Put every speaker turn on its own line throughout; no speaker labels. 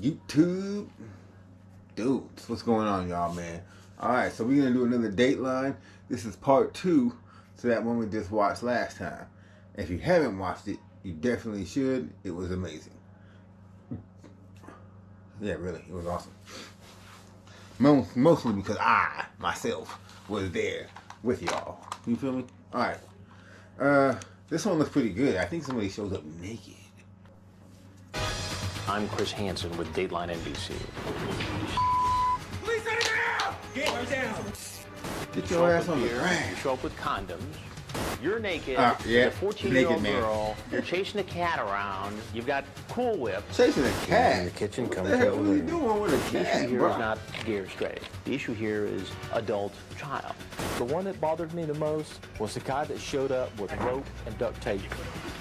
YouTube dudes, what's going on, y'all, man? Alright, so we're gonna do another Dateline. This is part 2 to that one we just watched last time. If you haven't watched it, you definitely should. It was amazing. Yeah, really, it was awesome. Mostly because I myself was there with y'all. You feel me? Alright. This one looks pretty good. I think somebody shows up naked.
I'm Chris Hansen with Dateline NBC.
Police are down! Get her down!
Get your ass on the
You
ground.
show up with condoms. You're naked.
Yeah,
a 14-year-old
naked man.
girl. You're chasing a cat around. You've got Cool Whip.
Chasing a cat?
In the kitchen,
What
coming
the hell
to
are you doing with a
The
cat,
issue here
bro?
is not gay or straight. The issue here is adult child.
The one that bothered me the most was the guy that showed up with rope and duct tape.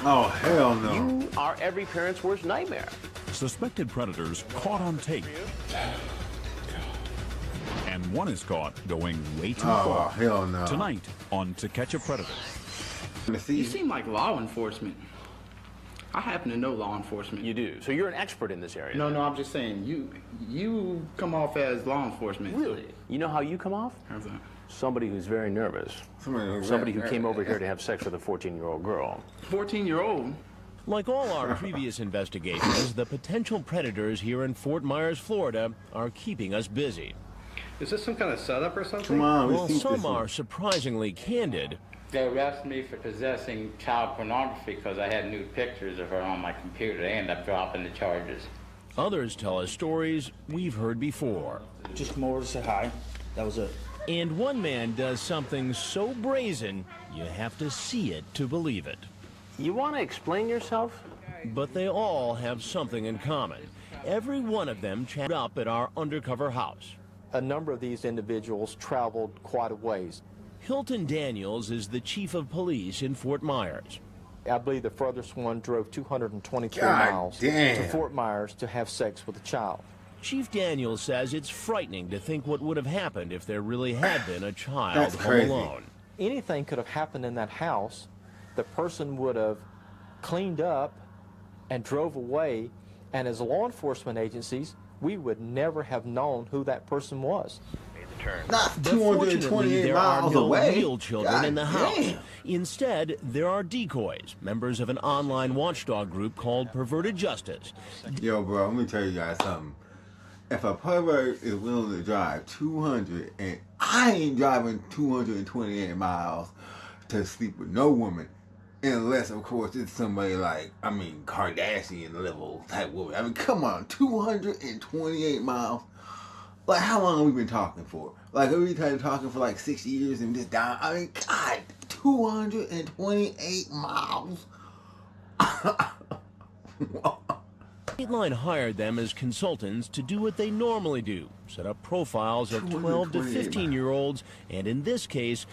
Oh, hell no.
You are every parent's worst nightmare.
Suspected predators caught on tape. And one is caught going way too
Oh,
far.
hell no.
Tonight on To Catch a Predator.
You seem like law enforcement. I happen to know law enforcement.
You do. So you're an expert in this area.
No, I'm just saying, you come off as law enforcement.
Really? You know how you come off?
How's that?
Somebody who's very nervous. Somebody who came over here to have sex with a 14-year-old girl.
14-year-old?
Like all our previous investigations, the potential predators here in Fort Myers, Florida, are keeping us busy.
Is this some kind of setup or something?
Come on,
While some are surprisingly candid,
They arrested me for possessing child pornography because I had nude pictures of her on my computer. They ended up dropping the charges.
others tell us stories we've heard before.
Just come over to say hi. That was it.
And one man does something so brazen, you have to see it to believe it.
You want to explain yourself?
But they all have something in common. Every one of them chatted up at our undercover house.
A number of these individuals traveled quite a ways.
Hilton Daniels is the chief of police in Fort Myers.
I believe the furthest one drove 223
God
miles
damn.
to Fort Myers to have sex with a child.
Chief Daniels says it's frightening to think what would have happened if there really had been a child
That's
home
crazy.
alone.
Anything could have happened in that house. The person would have cleaned up and drove away, and as law enforcement agencies, we would never have known who that person was.
Not
But fortunately,
228
there are
miles
no
away.
real children
God
in the house.
damn.
Instead, there are decoys, members of an online watchdog group called Perverted Justice.
Yo, bro, let me tell you guys something. If a pervert is willing to drive 200, and I ain't driving 228 miles to sleep with no woman, unless, of course, it's somebody like, Kardashian level type woman. I mean, come on, 228 miles? Like, how long have we been talking for? Like, are we kind of talking for like 6 years and just down? I mean, God, 228 miles?
Dateline hired them as consultants to do what they normally do, set up profiles of 12 to 15-year-olds, and in this case,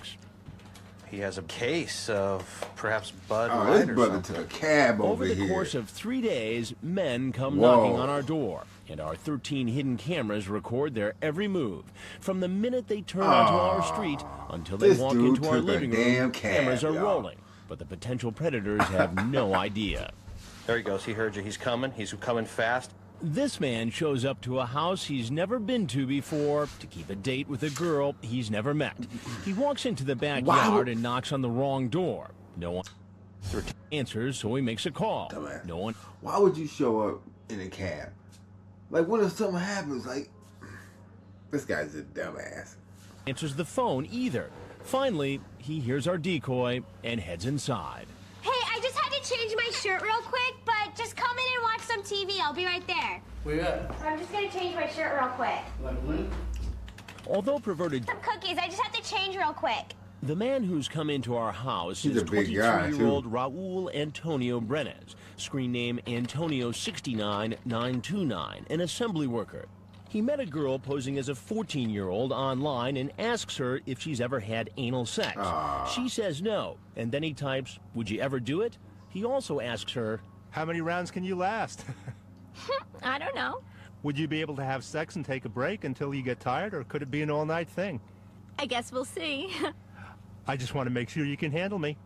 he has a case of perhaps Bud
Oh,
Light
this
or
brother
something.
took a cab over
over the
here.
course of 3 days, men come
Whoa.
knocking on our door, and our 13 hidden cameras record their every move. From the minute they turn onto our street until they
This
walk
dude
into our
took a
living room,
damn cab,
cameras are
y'all.
rolling. But the potential predators have no idea.
There he goes. He heard you. He's coming. He's coming fast.
This man shows up to a house he's never been to before to keep a date with a girl he's never met. He walks into the backyard and knocks on the wrong door. No one answers, so he makes a call.
Dumbass.
No one
Why would you show up in a cab? Like, what if something happens? Like, this guy's a dumbass.
answers the phone either. Finally, he hears our decoy and heads inside.
Hey, I just had to change my shirt real quick, but just come in and watch some TV. I'll be right there.
Where you at?
I'm just gonna change my shirt real quick.
Like when?
Although perverted,
Some cookies. I just have to change real quick.
the man who's come into our house
He's
is
a big guy,
23-year-old Raul Antonio Brenes, screen name Antonio69929, an assembly worker. He met a girl posing as a 14-year-old online and asks her if she's ever had anal sex. She says no, and then he types, "Would you ever do it?" He also asks her,
"How many rounds can you last?"
I don't know.
Would you be able to have sex and take a break until you get tired, or could it be an all-night thing?
I guess we'll see.
I just want to make sure you can handle me.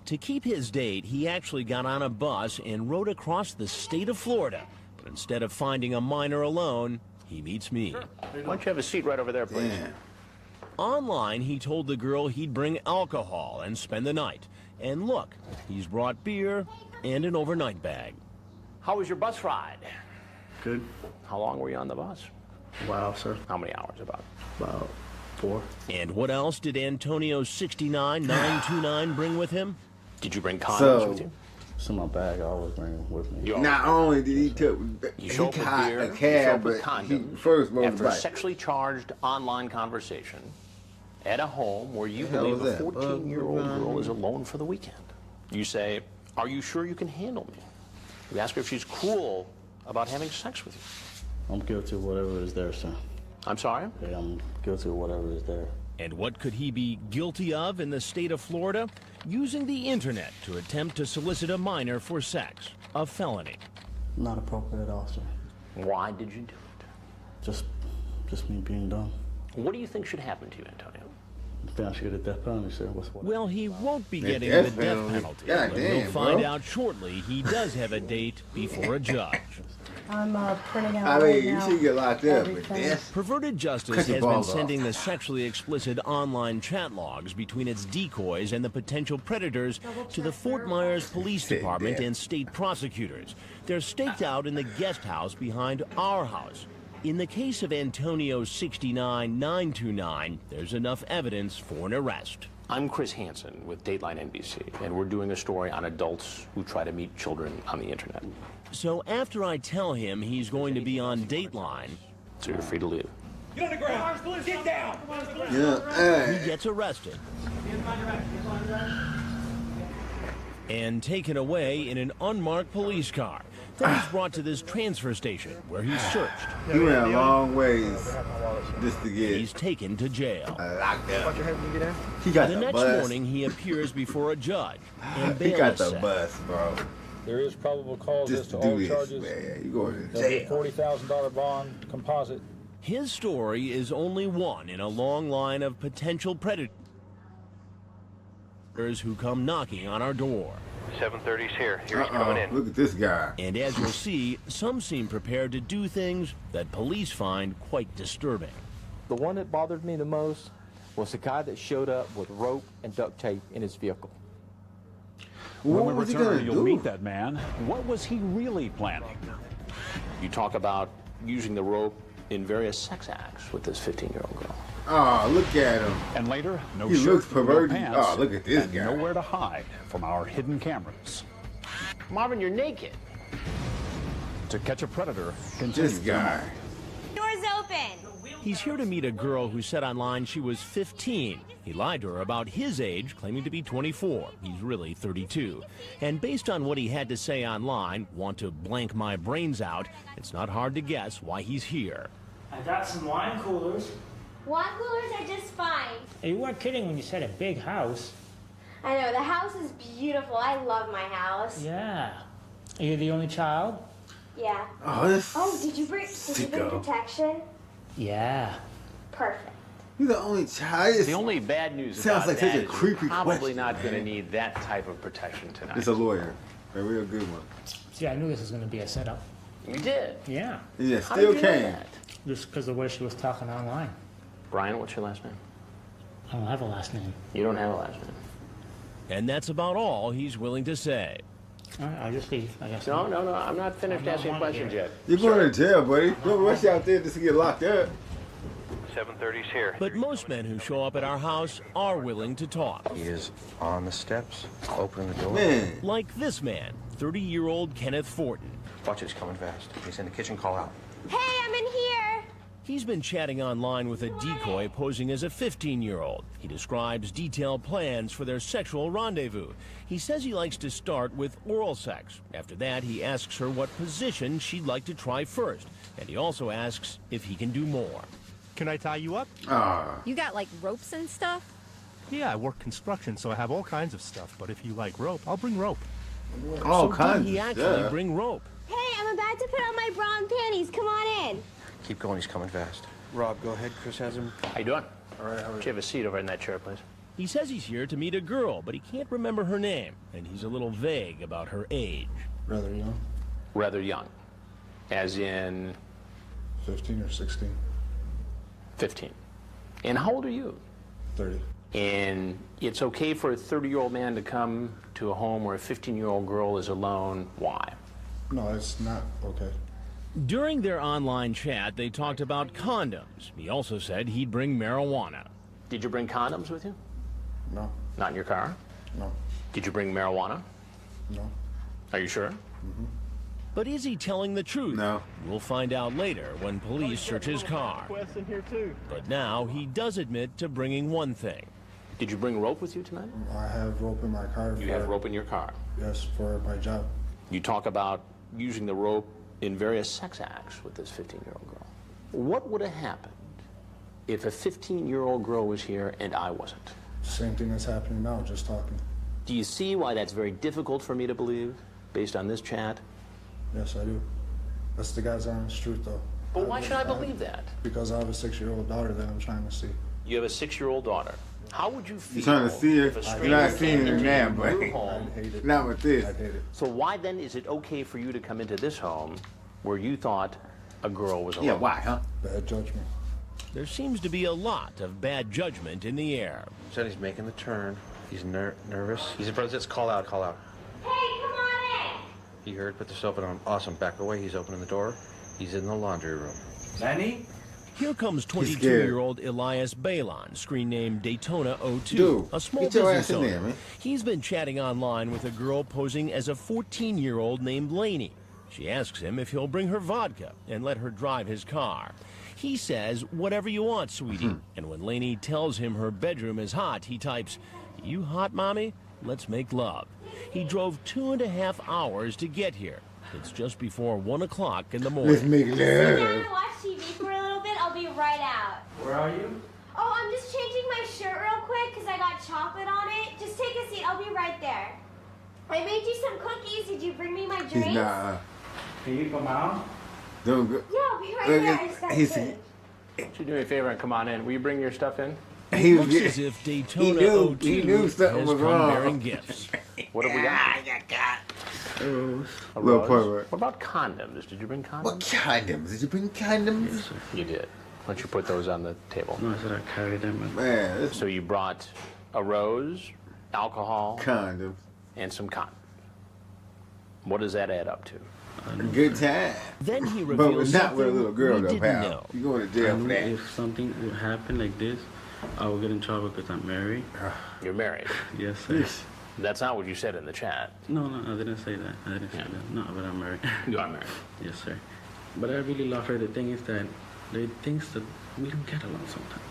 To keep his date, he actually got on a bus and rode across the state of Florida. But instead of finding a minor alone, he meets me.
Why don't you have a seat right over there, please?
Damn.
Online, he told the girl he'd bring alcohol and spend the night. And look, he's brought beer and an overnight bag.
How was your bus ride?
Good.
How long were you on the bus?
Wow, sir.
How many hours about?
About 4.
And what else did Antonio 69929 bring with him?
Did you bring condoms with you?
It's in my bag. I always bring it with me.
Not only did he took
You show up with beer,
a
you show
cab,
up with
but
condoms
he first rode
after
the
a
bike.
sexually charged online conversation at a home where you
The hell
believe
was
a
that?
14-year-old girl is alone for the weekend. You say, "Are you sure you can handle me?" You ask her if she's cool about having sex with you.
I'm guilty of whatever is there, sir.
I'm sorry?
Yeah, I'm guilty of whatever is there.
And what could he be guilty of in the state of Florida? Using the internet to attempt to solicit a minor for sex. A felony.
Not appropriate at all, sir.
Why did you do it?
Just me being dumb.
What do you think should happen to you, Antonio?
I think I should get a death penalty, sir.
Well, he won't be
The
getting
death
the death
penalty.
penalty.
God
But
damn,
we'll find
bro.
out shortly he does have a date before a judge.
I'm printing out
I
right
mean, you
now
should get locked up, but
everything.
this.
Perverted Justice
Cut your
has been
balls off.
sending the sexually explicit online chat logs between its decoys and the potential predators to the Fort Myers Police Department and state prosecutors. They're staked out in the guest house behind our house. In the case of Antonio 69929, there's enough evidence for an arrest.
I'm Chris Hansen with Dateline NBC, and we're doing a story on adults who try to meet children on the internet.
So after I tell him he's going to be on Dateline,
So you're free to leave.
Get on the ground. Get down.
he gets arrested and taken away in an unmarked police car. Then he's brought to this transfer station where he's searched.
He went a long ways just to get.
He's taken to jail.
Locked up. He got
The
the
next
bus.
morning, he appears before a judge, and
He
bail
got
is
the
set.
bus, bro.
There is probable cause
Just
as
to
to
do
all
this,
charges.
man. You going to
There'll be a
jail.
$40,000 bond composite.
His story is only one in a long line of potential predators who come knocking on our door.
730's here. Here he's coming in.
Look at this guy.
And as you'll see, some seem prepared to do things that police find quite disturbing.
The one that bothered me the most was the guy that showed up with rope and duct tape in his vehicle.
What
When we
was he
return,
gonna
you'll
do?
meet that man. What was he really planning?
You talk about using the rope in various sex acts with this 15-year-old girl.
Oh, look at him.
And later, no
He
shirt,
looks perverted.
no pants,
Oh, look at this
and
guy.
nowhere to hide from our hidden cameras.
Marvin, you're naked.
To Catch a Predator continues.
This guy.
Door's open.
He's here to meet a girl who said online she was 15. He lied to her about his age, claiming to be 24. He's really 32. And based on what he had to say online, want to blank my brains out, it's not hard to guess why he's here.
I got some wine coolers.
Wine coolers are just fine.
Hey, you weren't kidding when you said a big house.
I know, the house is beautiful. I love my house.
Yeah. Are you the only child?
Yeah.
Oh, this.
Oh, did you bring
sicko.
protection?
Yeah.
Perfect.
You're the only child.
The only bad news
Sounds
about
like such
that
a
is
creepy
you're probably
question,
not going to
man.
need that type of protection tonight.
It's a lawyer. A real good one.
See, I knew this was going to be a setup.
You did?
Yeah.
Yeah,
How
still
did you know
came.
that?
Just because of the way she was talking online.
Brian, what's your last name?
I don't have a last name.
You don't have a last name.
And that's about all he's willing to say.
All right, I'll just leave. I guess.
No, I'm not finished
I'm not
asking
wanted
questions
here.
yet.
You're going to jail, buddy. Don't rush out there just to get locked up.
730's here.
But most men who show up at our house are willing to talk.
He is on the steps, opening the door.
Man.
Like this man, 30-year-old Kenneth Fortin.
Watch, it's coming fast. He's in the kitchen, call out.
Hey, I'm in here.
He's been chatting online with a decoy posing as a 15-year-old. He describes detailed plans for their sexual rendezvous. He says he likes to start with oral sex. After that, he asks her what position she'd like to try first. And he also asks if he can do more.
Can I tie you up?
You got like ropes and stuff?
Yeah, I work construction, so I have all kinds of stuff. But if you like rope, I'll bring rope.
All
so
kinds
did he
of
actually
stuff.
bring rope?
Hey, I'm about to put on my bra and panties. Come on in.
Keep going, he's coming fast. Rob, go ahead. Chris has him.
How you doing? All right. Should you have a seat over in that chair, please?
He says he's here to meet a girl, but he can't remember her name, and he's a little vague about her age.
Rather young.
Rather young. As in?
15 or 16.
15. And how old are you?
30.
And it's okay for a 30-year-old man to come to a home where a 15-year-old girl is alone. Why?
No, it's not okay.
During their online chat, they talked about condoms. He also said he'd bring marijuana.
Did you bring condoms with you?
No.
Not in your car?
No.
Did you bring marijuana?
No.
Are you sure?
Mm-hmm.
But is he telling the truth?
No.
We'll find out later when police search his car. But now he does admit to bringing one thing.
Did you bring rope with you tonight?
I have rope in my car.
You have rope in your car?
Yes, for my job.
You talk about using the rope in various sex acts with this 15-year-old girl. What would have happened if a 15-year-old girl was here and I wasn't?
Same thing that's happening now, just talking.
Do you see why that's very difficult for me to believe, based on this chat?
Yes, I do. That's the God's honest truth, though.
But why should I believe that?
Because I have a 6-year-old daughter that I'm trying to see.
You have a 6-year-old daughter. How would you feel?
You're trying to see her.
If a
You're
stranger
not seeing
came
her
into
now,
your
but
home?
I'd hate it.
not with this.
I'd hate it.
So why then is it okay for you to come into this home where you thought a girl was alone?
Yeah, why, huh?
Bad judgment.
There seems to be a lot of bad judgment in the air.
Said he's making the turn. He's nervous. He's in front of this. Call out, call out.
Hey, come on in.
He heard, put the sofa on. Awesome. Back away. He's opening the door. He's in the laundry room.
Lenny?
Here comes 22-year-old Elias Balon, screen name Daytona 02,
Dude,
a small
get your
business
ass in
owner.
there, man.
He's been chatting online with a girl posing as a 14-year-old named Lainey. She asks him if he'll bring her vodka and let her drive his car. He says, whatever you want, sweetie. And when Lainey tells him her bedroom is hot, he types, you hot, mommy? Let's make love. He drove 2.5 hours to get here. It's just before 1 o'clock in the morning.
Let's make
Sit down
love.
and watch TV for a little bit. I'll be right out.
Where are you?
Oh, I'm just changing my shirt real quick because I got chocolate on it. Just take a seat. I'll be right there. I made you some cookies. Did you bring me my drinks?
He's not.
Can you come out?
Don't go.
Yeah, I'll be right there. I just got
He's-
food.
Would you do me a favor and come on in? Will you bring your stuff in?
He
Looks
was
as if Daytona
knew
02
something
has
was
come
wrong.
bearing gifts.
What have we got?
A rose.
A
Little
rose?
pervert.
What about condoms? Did you bring condoms?
What condoms? Did you bring condoms?
Yes, sir.
You did. Why don't you put those on the table?
No, I said I carried them.
Man, this
So you brought a rose, alcohol,
condoms.
and some condoms. What does that add up to?
Good time.
Then he
But
reveals
not with a little
something
girl,
we
though,
didn't
pal.
know.
You going to
I
jail for
knew
that.
if something would happen like this, I would get in trouble because I'm married.
You're married.
Yes, sir.
That's not what you said in the chat.
No, I didn't say that. I didn't say that. No, but I'm married.
You are married.
Yes, sir. But I really love her. The thing is that there are things that we don't get along sometimes.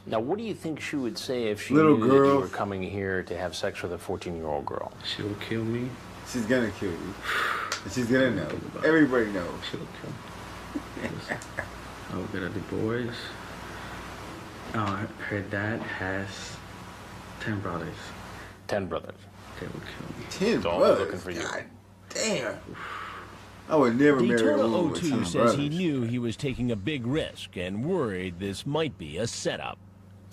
Now, what do you think she would say if she
Little
knew that you
girl.
were coming here to have sex with a 14-year-old girl?
She will kill me.
She's gonna kill you. And she's gonna know. Everybody knows.
She will kill me. Yes. I will get a divorce. Her dad has 10 brothers.
10 brothers.
They will kill me.
10
So all
brothers.
looking for you.
God damn. I would never marry a
Daytona
woman with
02
10
says
brothers.
he knew he was taking a big risk and worried this might be a setup.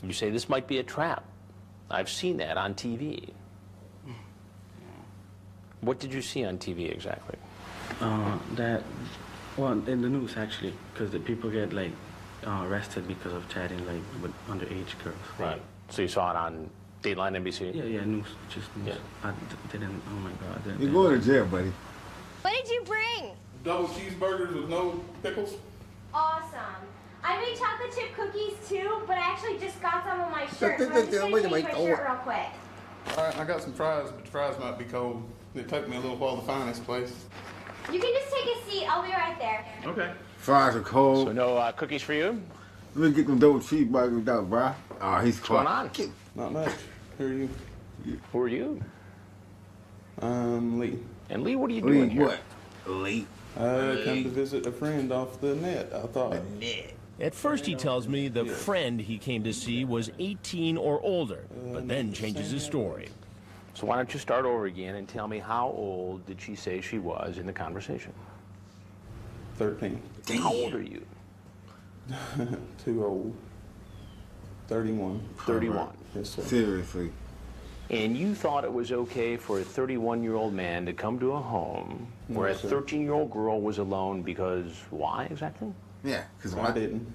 You say this might be a trap. I've seen that on TV. What did you see on TV exactly?
Well, in the news actually, because the people get like arrested because of chatting like with underage girls.
Right. So you saw it on Dateline NBC?
Yeah, news, just news.
Yeah.
I didn't, oh my God. I didn't,
You're going to jail, buddy.
What did you bring?
Double cheeseburgers with no pickles?
Awesome. I made chocolate chip cookies too, but I actually just got some on my shirt, so I'm just gonna
Wait,
change
wait,
my
oh.
shirt real quick.
All right, I got some fries, but the fries might be cold. It took me a little while to find this place.
You can just take a seat. I'll be right there.
Okay.
Fries are cold.
So no cookies for you?
Let me get them double cheeseburgers out, bro. Oh, he's
What's going
quiet.
on?
Not much. Who are you?
Who are you?
Lee.
And Lee, what are you doing
Lee,
here?
what? Lee.
I come to visit a friend off the net, I thought.
At first he tells me the friend he came to see was 18 or older, but then changes his story.
So why don't you start over again and tell me how old did she say she was in the conversation?
13.
How old are you?
Too old. 31.
31.
Yes, sir.
Seriously.
And you thought it was okay for a 31-year-old man to come to a home where a 13-year-old girl was alone because why exactly?
Yeah, because
I didn't.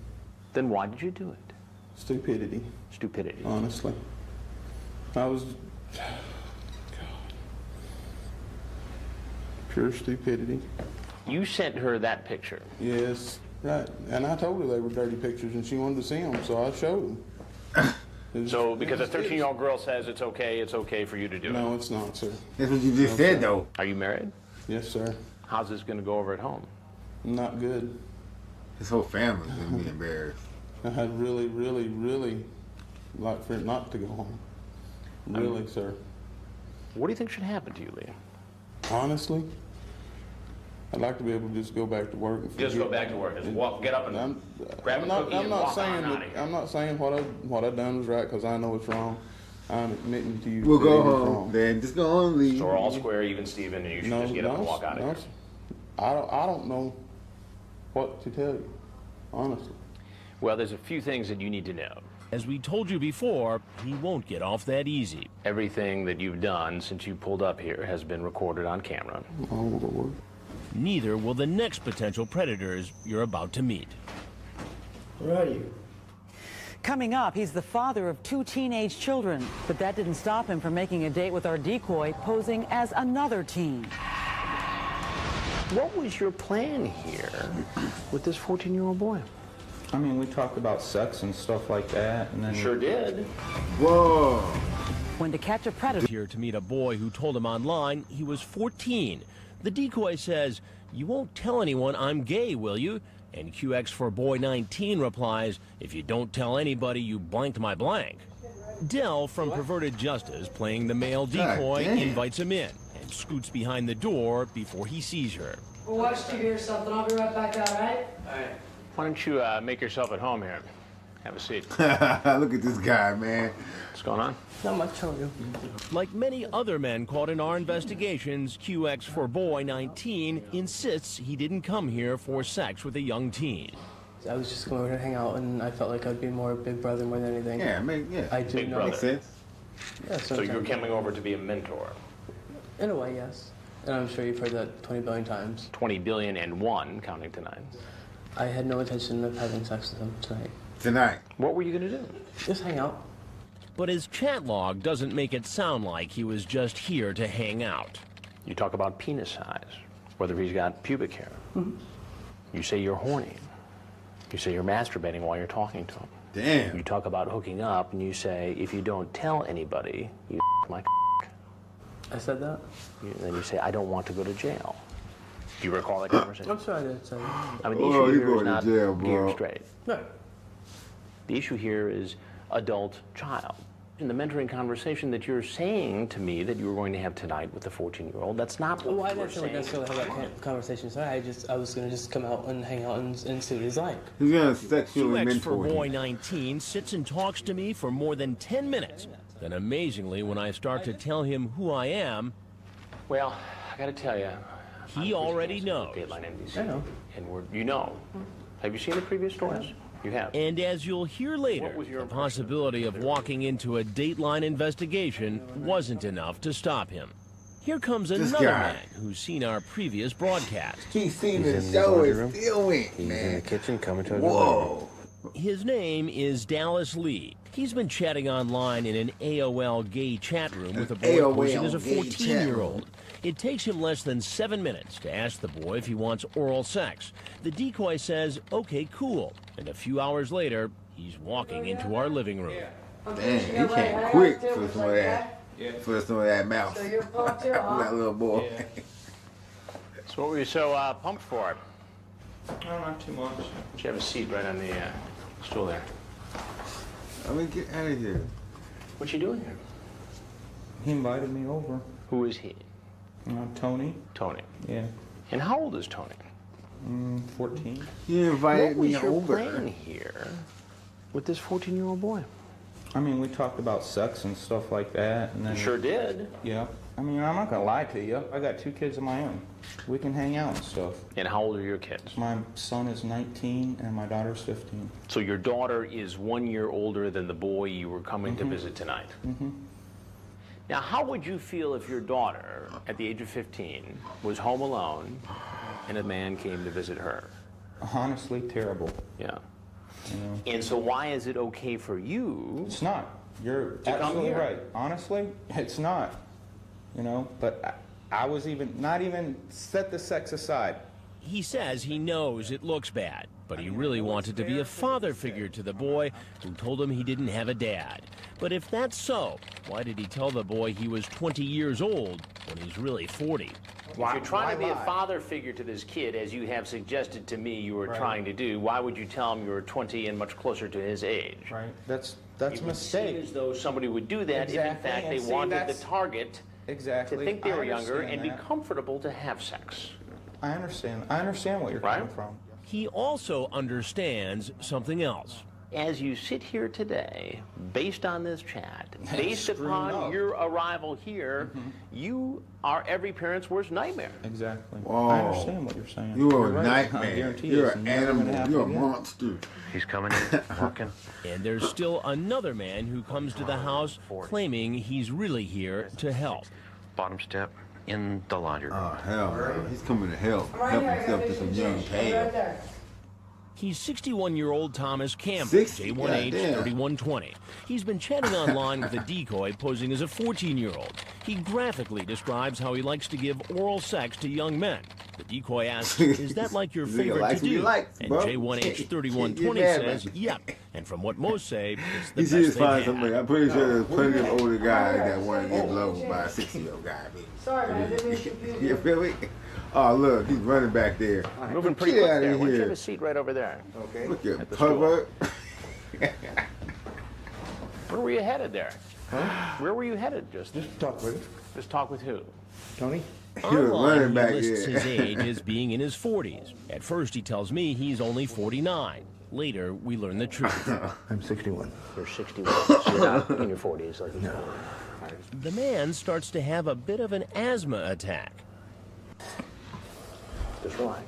Then why did you do it?
Stupidity.
Stupidity.
Honestly. I was... Pure stupidity.
You sent her that picture.
Yes, right. And I told her they were dirty pictures and she wanted to see them, so I showed them.
So because a 13-year-old girl says it's okay for you to do it?
No, it's not, sir.
That's what you just said, though.
Are you married?
Yes, sir.
How's this going to go over at home?
Not good.
His whole family's going to be embarrassed.
I had really, really, really like for it not to go home. Really, sir.
What do you think should happen to you, Lee?
Honestly, I'd like to be able to just go back to work. And
Just go back to work. Just walk, get up and grab a cookie and walk on out of here.
I'm not saying what I done was right because I know it's wrong. I'm admitting to you.
We'll
that
go
it was
home.
wrong.
Then just go home, leave.
So we're all square, even Steven, and you should just get up and walk out of here.
I don't know what to tell you, honestly.
Well, there's a few things that you need to know.
As we told you before, he won't get off that easy.
Everything that you've done since you pulled up here has been recorded on camera.
Oh, Lord.
Neither will the next potential predators you're about to meet.
Where are you?
Coming up, he's the father of 2 teenage children, but that didn't stop him from making a date with our decoy, posing as another teen.
What was your plan here with this 14-year-old boy?
I mean, we talked about sex and stuff like that, and then...
Sure did.
Whoa.
When to catch a predator...
Here to meet a boy who told him online he was 14. The decoy says, "You won't tell anyone I'm gay, will you?" And QX for Boy 19 replies, "If you don't tell anybody, you blanked my blank." Dell from Perverted Justice, playing the male decoy, invites him in and scoots behind the door before he sees her.
We'll watch TV or something. I'll be right back out, all right?
All right. Why don't you make yourself at home here? Have a seat.
Look at this guy, man.
What's going on?
Not much, how are you?
Like many other men caught in our investigations, QX for Boy 19 insists he didn't come here for sex with a young teen.
I was just going over to hang out, and I felt like I'd be more big brother more than anything.
Yeah,
I do
big
know.
brother.
Makes sense.
Yeah,
So you're coming over to be a mentor?
In a way, yes. And I'm sure you've heard that 20 billion times.
20 billion and one, counting to 9.
I had no intention of having sex with him tonight.
Tonight?
What were you going to do?
Just hang out.
But his chat log doesn't make it sound like he was just here to hang out.
You talk about penis size, whether he's got pubic hair.
Mm-hmm.
You say you're horny. You say you're masturbating while you're talking to him.
Damn.
You talk about hooking up, and you say, if you don't tell anybody, you my
I said that?
Then you say, I don't want to go to jail. Do you recall that conversation?
I'm sorry I did say that.
I mean, the issue here is
going
not
to jail,
gay or
bro.
straight.
No.
The issue here is adult-child. In the mentoring conversation that you're saying to me that you were going to have tonight with the 14-year-old, that's not what
Well, I
you were
didn't
saying.
necessarily have that conversation tonight. I was going to just come out and hang out and see what he's like.
He's going to sexually
QX for
mentor
Boy
him.
19 sits and talks to me for more than 10 minutes. Then amazingly, when I start to tell him who I am,
well, I got to tell you,
he already knows.
Dateline NBC.
I know.
And you know. Have you seen the previous stories? You have.
And as you'll hear later, the possibility of walking into a Dateline investigation wasn't enough to stop him. Here comes another man who's seen our previous broadcast.
He's seen the show and still went,
He's
man.
in the kitchen coming to us.
Whoa.
His name is Dallas Lee. He's been chatting online in an AOL gay chat room with a boy posing as a 14-year-old. It takes him less than 7 minutes to ask the boy if he wants oral sex. The decoy says, okay, cool. And a few hours later, he's walking into our living room.
Damn, he came quick for some of that. For some of that mouth.
So you're pumped too, huh?
That little boy.
So what were you so pumped for?
No, not too much.
You have a seat right on the stool there.
I mean, get out of here.
What you doing here?
He invited me over.
Who is he?
Tony.
Tony.
Yeah.
And how old is Tony?
14.
He invited
What was
me
your
over.
plan here with this 14-year-old boy?
I mean, we talked about sex and stuff like that. And then,
You sure did.
Yeah. I mean, I'm not going to lie to you. I got 2 kids of my own. We can hang out and stuff.
And how old are your kids?
My son is 19 and my daughter's 15.
So your daughter is 1 year older than the boy you were coming to visit tonight.
Mm-hmm.
Now, how would you feel if your daughter, at the age of 15, was home alone and a man came to visit her?
Honestly, terrible.
Yeah.
You know?
And so why is it okay for you?
It's not. You're absolutely right. Honestly, it's not. You know, but I was not even set the sex aside.
He says he knows it looks bad, but he really wanted to be a father figure to the boy who told him he didn't have a dad. But if that's so, why did he tell the boy he was 20 yeyears old when he's really 40?
If you're trying to be a father figure to this kid, as you have suggested to me you were trying to do, why would you tell him you were 20 and much closer to his age?
Right. That's
a
mistake.
It would seem as though somebody would do that if, in fact, they wanted the target to think they were younger and be comfortable to have sex.
I understand. I understand what you're coming from.
He also understands something else.
As you sit here today, based on this chat, based upon your arrival here, you are every parent's worst nightmare.
Exactly.
Whoa.
I understand what you're saying.
You're a
right.
nightmare. You're an animal. You're a monster.
He's coming in, walking.
And there's still another man who comes to the house claiming he's really here to help.
Bottom step in the laundry room.
Oh, hell no. He's coming to help. Help himself to some young tail.
He's 61-year-old Thomas Campbell,
60?
J1H
Goddamn.
3120. He's been chatting online with a decoy posing as a 14-year-old. He graphically describes how he likes to give oral sex to young men. The decoy asks, is that like your favorite to do? And J1H 3120 says, yep. And from what most say, it's the
You should
best
find
they've
somebody.
had.
I'm pretty sure there's plenty of older guys that want to get blown by a 60-year-old guy.
Sorry, man. I didn't mean to confuse you.
You feel me? Oh, look, he's running back there.
Moving pretty
Get
quick
out
there.
of
Why don't you have
here.
a seat right over there?
Okay. Look at
the
pervert.
Where were you headed there? Huh? Where were you headed just
talk with him.
Just talk with who?
Tony?
Online, he lists his age as being in his 40s. At first, he tells me he's only 49. Later, we learn the truth.
I'm 61.
You're 61. So you're not in your 40s. Like no.
The man starts to have a bit of an asthma attack.
Just relax.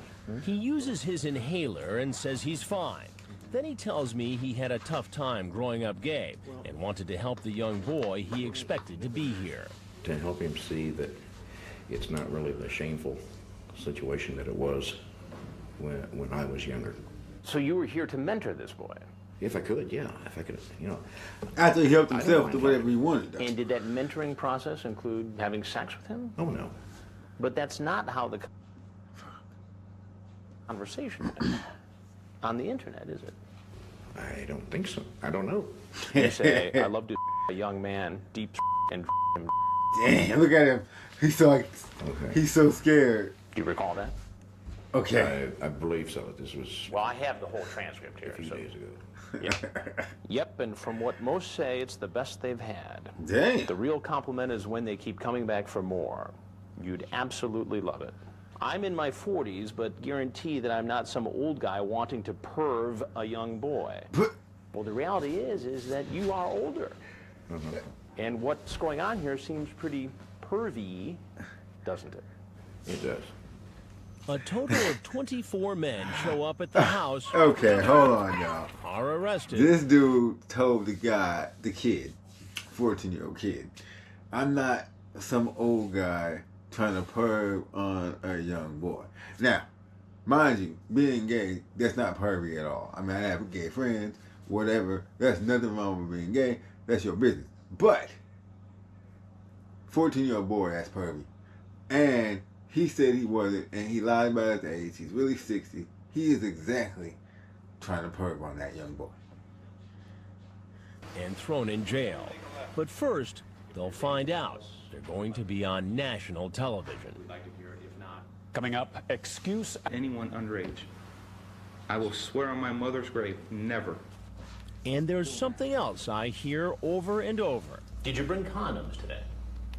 He uses his inhaler and says he's fine. Then he tells me he had a tough time growing up gay and wanted to help the young boy he expected to be here.
To help him see that it's not really the shameful situation that it was when I was younger.
So you were here to mentor this boy?
If I could, yeah. If I could, you know.
After he helped himself to whatever he wanted.
And did that mentoring process include having sex with him?
Oh, no.
But that's not how the conversation went on the internet, is it?
I don't think so. I don't know.
You say, I love to a young man, deep and him.
Damn, look at him. He's so like, he's so scared.
Do you recall that?
Okay.
I believe so. This was
Well, I have the whole transcript here.
a few days ago.
Yep. Yep, and from what most say, it's the best they've had.
Dang.
The real compliment is when they keep coming back for more. You'd absolutely love it. I'm in my 40s, but guarantee that I'm not some old guy wanting to perv a young boy. Well, the reality is that you are older. And what's going on here seems pretty pervy, doesn't it?
It does.
A total of 24 men show up at the house.
Okay, hold on, y'all.
Are arrested.
This dude told the guy, the kid, 14-year-old kid, I'm not some old guy trying to perv on a young boy. Now, mind you, being gay, that's not pervy at all. I mean, I have gay friends, whatever. There's nothing wrong with being gay. That's your business. But 14-year-old boy, that's pervy. And he said he wasn't, and he lied about his age. He's really 60. He is exactly trying to perv on that young boy.
And thrown in jail. But first, they'll find out. They're going to be on national television.
Coming up, excuse anyone underage. I will swear on my mother's grave, never.
And there's something else I hear over and over.
Did you bring condoms today?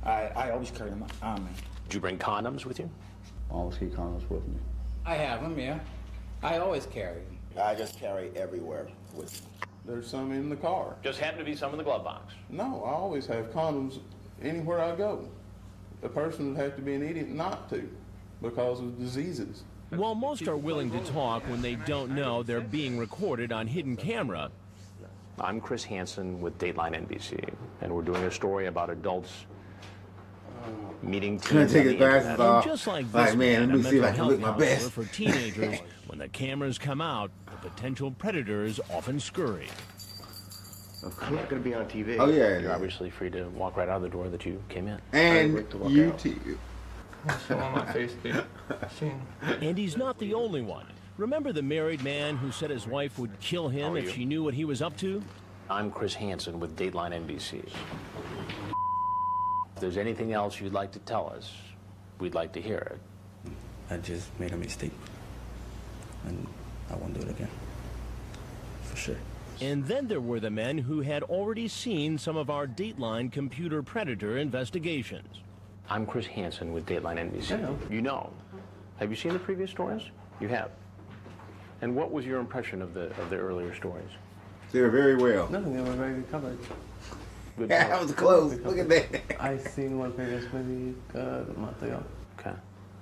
I always carry them on me.
Did you bring condoms with you?
Always keep condoms with me.
I have them, yeah. I always carry them.
I just carry everywhere with me.
There's some in the car.
Just happen to be some in the glove box.
No, I always have condoms anywhere I go. The person would have to be an idiot not to because of diseases.
While most are willing to talk when they don't know they're being recorded on hidden camera.
I'm Chris Hansen with Dateline NBC, and we're doing a story about adults Meeting
Couldn't
teens
take
on
his
the
glasses
internet.
off.
Just like
Like,
this
man, let me
a
see if I
mental
can look
health
my
counselor
best.
for teenagers, when the cameras come out, the potential predators often scurry.
I'm not going to be on TV.
Oh, yeah.
You're obviously free to walk right out the door that you came in.
And YouTube.
On my face, dude.
And he's not the only one. Remember the married man who said his wife would kill him if she knew what he was up to?
I'm Chris Hansen with Dateline NBC. If there's anything else you'd like to tell us, we'd like to hear it.
I just made a mistake, and I won't do it again. For sure.
And then there were the men who had already seen some of our Dateline computer predator investigations.
I'm Chris Hansen with Dateline NBC.
I know.
You know. Have you seen the previous stories? You have. And what was your impression of the earlier stories?
They were very well.
Nothing, they were very good coverage.
Good
Yeah, that was close. Look at that.
I seen one previous maybe a month ago.
Okay.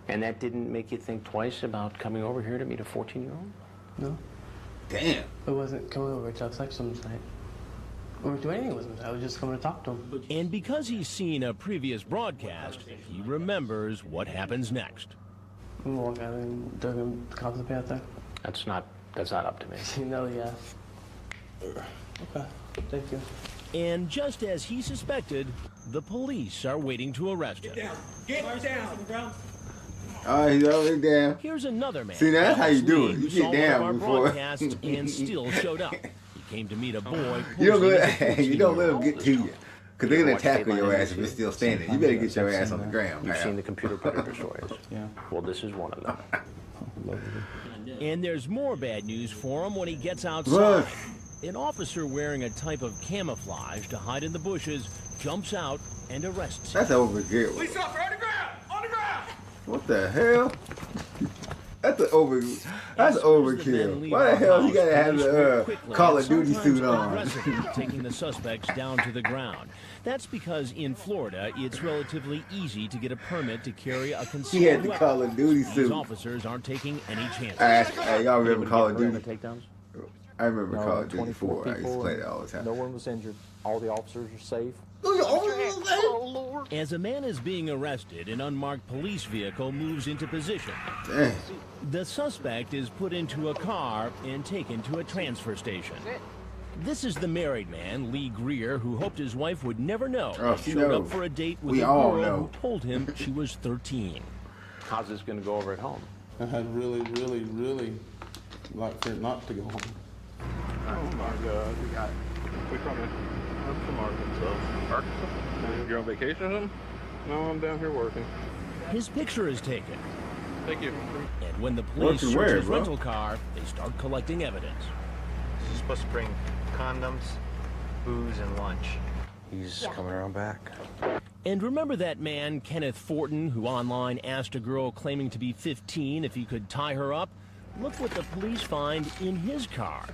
And that didn't make you think twice about coming over here to meet a 14-year-old?
No.
Damn.
It wasn't coming over to have sex with him tonight. Or do anything with him. I was just coming to talk to him.
And because he's seen a previous broadcast, he remembers what happens next.
I'm walking out and they're going to cops up out there.
That's not up to me.
You know, yeah. Okay, thank you.
And just as he suspected, the police are waiting to arrest him.
Get down.
Oh, he's already down.
Here's another man.
See, that's how you do it.
who
You
saw
get
one of our
down before.
broadcasts and still showed up. He came to meet a boy.
You don't
posing as a
let you don't let them get to you. Because they're going to
Watch
tackle
Dateline
your ass
NBC.
if you're still standing. You better get your ass on the ground.
You've
pal.
seen the computer predator stories.
Yeah.
Well, this is one of them.
And there's more bad news for him when he gets outside. An officer wearing a type of camouflage to hide in the bushes jumps out and arrests him.
That's overkill.
Police officer on the ground! On the ground!
What the hell? That's overkill. Why the hell you gotta have the Call of Duty suit on?
Taking the suspects down to the ground. That's because in Florida, it's relatively easy to get a permit to carry a concealed
He had the
weapon.
Call of Duty
These
suit.
officers aren't taking any chances.
Hey, y'all remember Call of Duty?
Takedowns?
I remember Call of Duty 4. I used to play that all the time.
No one was injured. All the officers are safe.
As a man is being arrested, an unmarked police vehicle moves into position.
Dang.
The suspect is put into a car and taken to a transfer station. This is the married man, Lee Greer, who hoped his wife would never know.
She
Showed
knows.
up for a date with
We
a
all
girl
know.
who told him she was 13.
How's this going to go over at home?
I had really, really, really like for it not to go home.
Oh my God, we got it. We from Arkansas. Arkansas? You're on vacation or something? No, I'm down here working.
His picture is taken.
Thank you.
And when the police
Working
search
where,
his
bro?
rental car, they start collecting evidence.
You're supposed to bring condoms, booze, and lunch.
He's coming around back.
And remember that man, Kenneth Fortin, who online asked a girl claiming to be 15 if he could tie her up? Look what the police find in his car.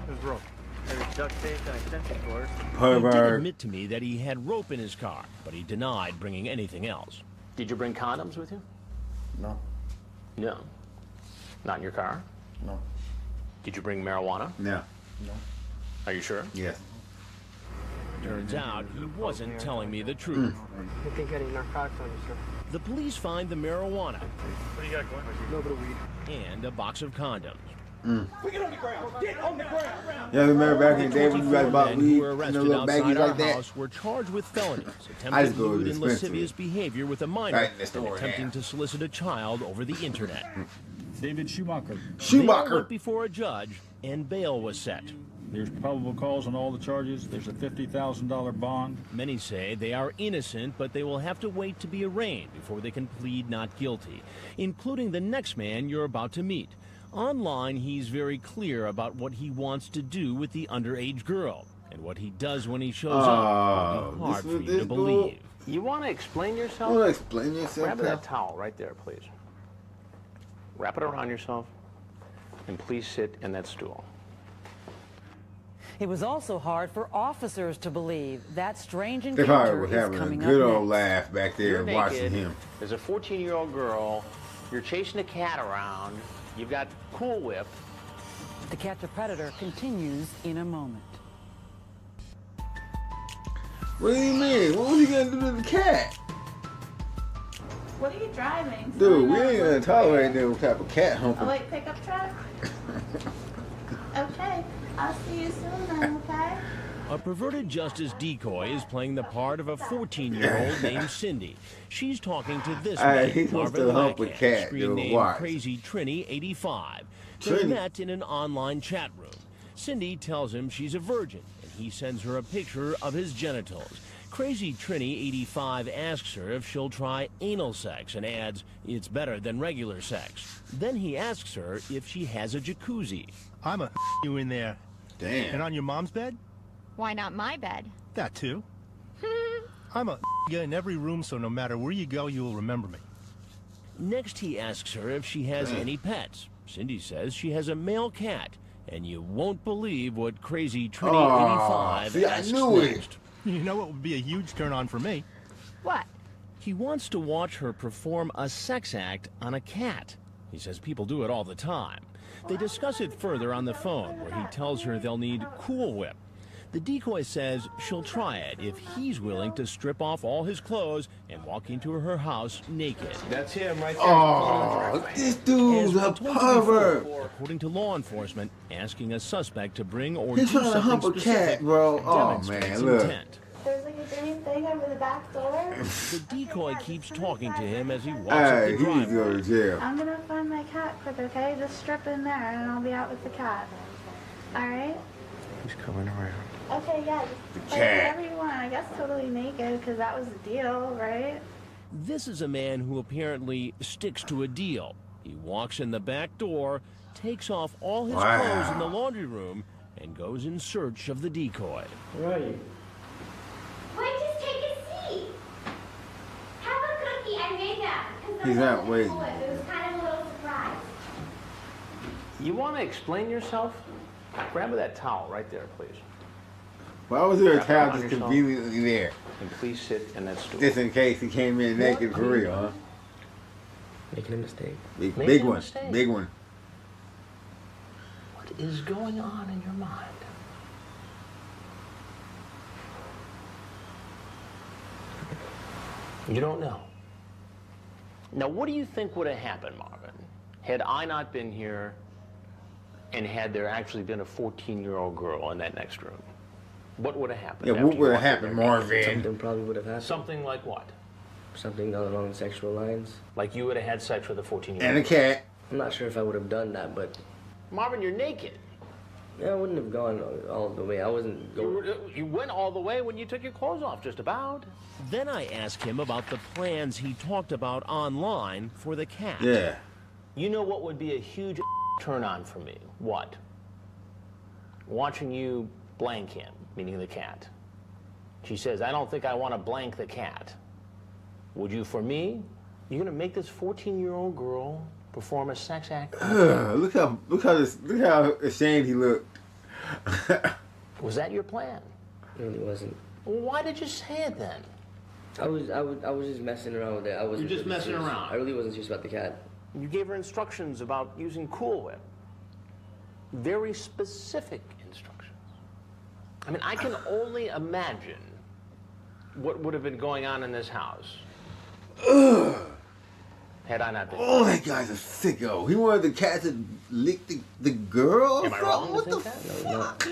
Who's broke? There's duct tape and extension cords.
He did
Pervert.
admit to me that he had rope in his car, but he denied bringing anything else.
Did you bring condoms with you?
No,
No. Not in your car?
no,
Did you bring marijuana?
No.
no.
Are you sure?
Yes.
Turns out he wasn't telling me the truth.
I think any narcotics on you, sir.
The police find the marijuana
What do you got going? A little bit of weed.
and a box of condoms.
Get on the ground! Get on the ground!
Yeah, remember back in the day when you guys
24
bought
men
weed
who were
in the
arrested
little baggies
outside our
like that?
house were charged with felonies,
I
attempted
just go to
lewd
the
and
dispensary.
lascivious behavior with a minor,
Right in the
and
store,
attempting
yeah.
to solicit a child over the internet.
David Schumacher.
They all went before a judge, and bail was set.
There's probable cause on all the charges. There's a $50,000 bond.
Many say they are innocent, but they will have to wait to be arraigned before they can plead not guilty, including the next man you're about to meet. Online, he's very clear about what he wants to do with the underage girl, and what he does when he shows up will be hard for you to believe.
You want to explain yourself?
You want to explain yourself,
Grab
pal?
that towel right there, please. Wrap it around yourself, and please sit in that stool.
It was also hard for officers to believe that strange
They probably
encounter
was
is
having a
coming
good
up
old
next.
laugh back there
You're
watching
naked.
him.
There's a 14-year-old girl. You're chasing a cat around. You've got Cool Whip.
To Catch a Predator continues in a moment.
What do you mean? What was he gonna do to the cat?
What are you driving?
Dude, we ain't gonna tolerate no type of cat humping.
Oh wait, pickup truck? Okay, I'll see you soon then, okay?
A perverted justice decoy is playing the part of a 14-year-old named Cindy. She's talking to this man,
He wants
Marvin
to hump a
Lackham,
cat.
screen
Dude,
name
watch.
Crazy Trini 85. They
Trini.
met in an online chat room. Cindy tells him she's a virgin, and he sends her a picture of his genitals. Crazy Trini 85 asks her if she'll try anal sex and adds, it's better than regular sex. Then he asks her if she has a jacuzzi.
I'm a you in there.
Damn.
And on your mom's bed?
Why not my bed?
That too. I'm a you in every room, so no matter where you go, you'll remember me.
Next, he asks her if she has any pets. Cindy says she has a male cat, and you won't believe what Crazy Trini 85
see, I
asks
knew it.
next.
You know what would be a huge turn on for me?
What?
He wants to watch her perform a sex act on a cat. He says people do it all the time. They discuss it further on the phone, where he tells her they'll need Cool Whip. The decoy says she'll try it if he's willing to strip off all his clothes and walk into her house naked.
That's him right there.
Oh, this dude's a pervert.
According to law enforcement, asking a suspect to bring or
He's
do
trying to
something
hump a
specific
cat, bro. Oh,
demonstrates
man, look.
intent.
There's like a green thing over the back door.
The decoy keeps talking to him as he walks
Hey,
up
he
the
needs to go
driveway.
to jail.
I'm gonna find my cat quick, okay? Just strip in there and I'll be out with the cat. Alright?
He's coming around.
Okay, yeah. Just like
cat.
whatever you want. I guess totally naked, because that was the deal, right?
This is a man who apparently sticks to a deal. He walks in the back door, takes off all his clothes in the laundry room, and goes in search of the decoy.
Where are you?
Wait, just take a seat. Have a cookie. I made that. 'cause
He's
I
not
wasn't
waiting.
full. It was kind of a little surprise.
You want to explain yourself? Grab that towel right there, please.
Why was there a
Wrap it
towel
around
just
yourself.
conveniently there?
And please sit in that stool.
Just in case he came in naked for real, huh?
Making a mistake.
Big,
Making
big
a
one.
mistake.
Big one.
What is going on in your mind? You don't know. Now, what do you think would have happened, Marvin, had I not been here and had there actually been a 14-year-old girl in that next room? What would have happened?
Yeah,
after
what
you
would have
walked in
happened,
there?
Marvin?
Something probably would have happened.
Something like what?
Something along sexual lines.
Like you would have had sex with a 14-year-old
And a
girl.
cat.
I'm not sure if I would have done that, but
Marvin, you're naked.
yeah, I wouldn't have gone all the way. I wasn't going.
You went all the way when you took your clothes off, just about.
Then I ask him about the plans he talked about online for the cat.
Yeah.
You know what would be a huge turn on for me? What? Watching you blank him, meaning the cat. She says, I don't think I want to blank the cat. Would you for me? You're gonna make this 14-year-old girl perform a sex act?
Look how ashamed he looked.
Was that your plan?
It really wasn't.
Well, why did you say it then?
I was just messing around with it. I wasn't.
You're just
really
messing
serious.
around.
I really wasn't serious about the cat.
You gave her instructions about using Cool Whip. Very specific instructions. I mean, I can only imagine what would have been going on in this house had I not been.
Oh, that guy's a sicko. He wanted the cat to lick the girl?
Am I wrong
What
to
the
think that?
fuck?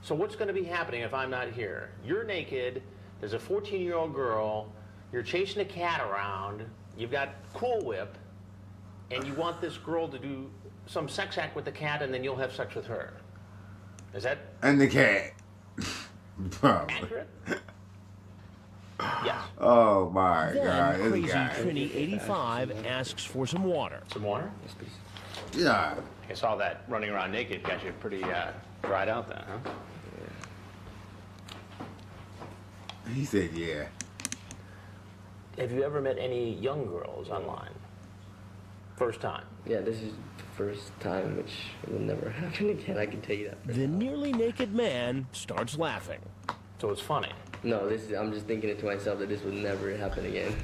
So what's going to be happening if I'm not here? You're naked, there's a 14-year-old girl, you're chasing a cat around, you've got Cool Whip, and you want this girl to do some sex act with the cat, and then you'll have sex with her. Is that
And the cat. Probably.
accurate? Yes.
Oh my God,
Then
this
Crazy
guy.
Trini 85 asks for some water.
Some water?
Yes, please.
Yeah.
I saw that running around naked got you pretty dried out then, huh?
He said, yeah.
Have you ever met any young girls online? First time?
Yeah, this is the first time, which will never happen again. I can tell you that.
The nearly naked man starts laughing.
So it's funny.
No, I'm just thinking it to myself that this would never happen again.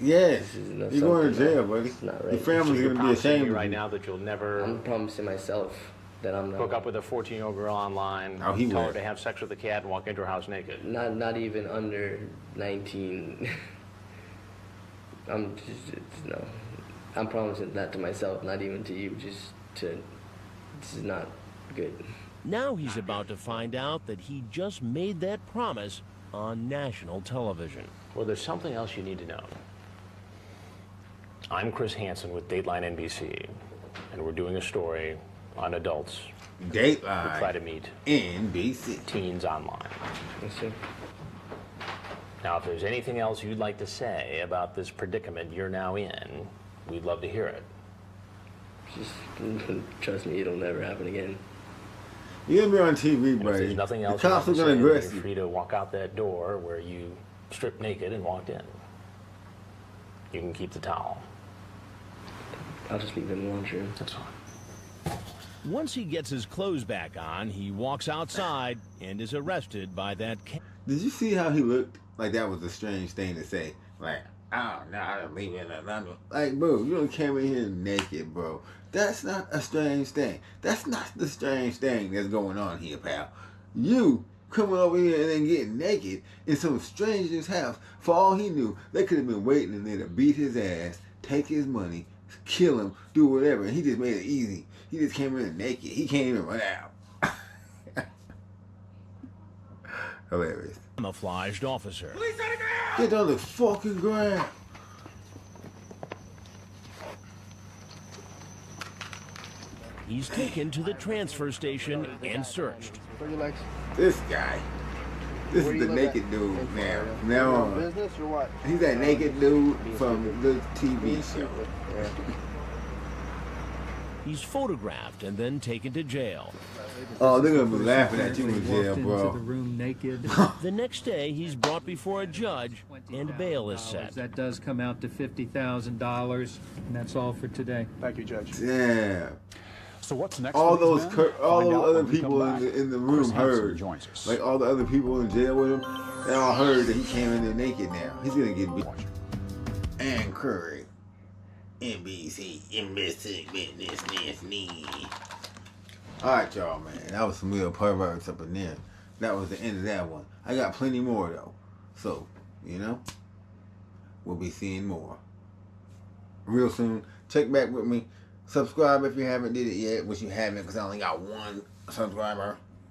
Yes.
This is
You're going to
something
jail,
that-
buddy.
It's not
Your
right.
family's
You're
going to be
promising
ashamed
me
of
right
you.
now that you'll never.
I'm promising myself
that I'm not.
Hook up with a 14-year-old girl online, tell her to have sex with the cat, and walk into her house naked.
Not even under 19. I'm just no. I'm promising that to myself, not even to you. This is not good.
Now he's about to find out that he just made that promise on national television.
Well, there's something else you need to know. I'm Chris Hansen with Dateline NBC, and we're doing a story on adults
Dateline
who try to meet
NBC
teens online.
Yes, sir.
Now, if there's anything else you'd like to say about this predicament you're now in, we'd love to hear it.
Just trust me, it'll never happen again.
You're gonna be on TV, buddy.
If there's nothing else
the
you
cops
want
are
to
gonna
say,
arrest
you're
you.
free to walk out that door where you stripped naked and walked in. You can keep the towel.
I'll just leave it in the laundry.
That's fine.
Once he gets his clothes back on, he walks outside and is arrested by that cat.
Did you see how he looked? Like that was a strange thing to say. Like, oh, no, I don't leave it in London. Like, bro, you don't come in here naked, bro. That's not a strange thing. That's not the strange thing that's going on here, pal. You coming over here and then getting naked in some stranger's house. For all he knew, they could have been waiting in there to beat his ass, take his money, kill him, do whatever. And he just made it easy. He just came in naked. He can't even run out. Hilarious.
Camouflaged officer.
Get on the fucking ground.
He's taken to the transfer station and searched.
This guy. This is the naked dude now. From now on.
Business or what?
He's that naked dude from the TV show.
He's photographed and then taken to jail.
Oh, they're gonna be laughing at you in jail, bro.
Into the room naked.
The next day, he's brought before a judge and bail is set.
That does come out to $50,000, and that's all for today.
Thank you, Judge.
Damn.
So what's next?
All
for these
those,
men?
all
Find
those
out
other
when we
people
come back.
in the
Chris
room
Hansen
heard.
joins us.
Like all the other people in jail with him, they all heard that he came in there naked. Now he's gonna get beat. And Curry, NBC, business. All right, y'all, man. That was some real perverts up in there. That was the end of that one. I got plenty more though. So, you know, we'll be seeing more real soon. Check back with me. Subscribe if you haven't did it yet, which you haven't because I only got one subscriber.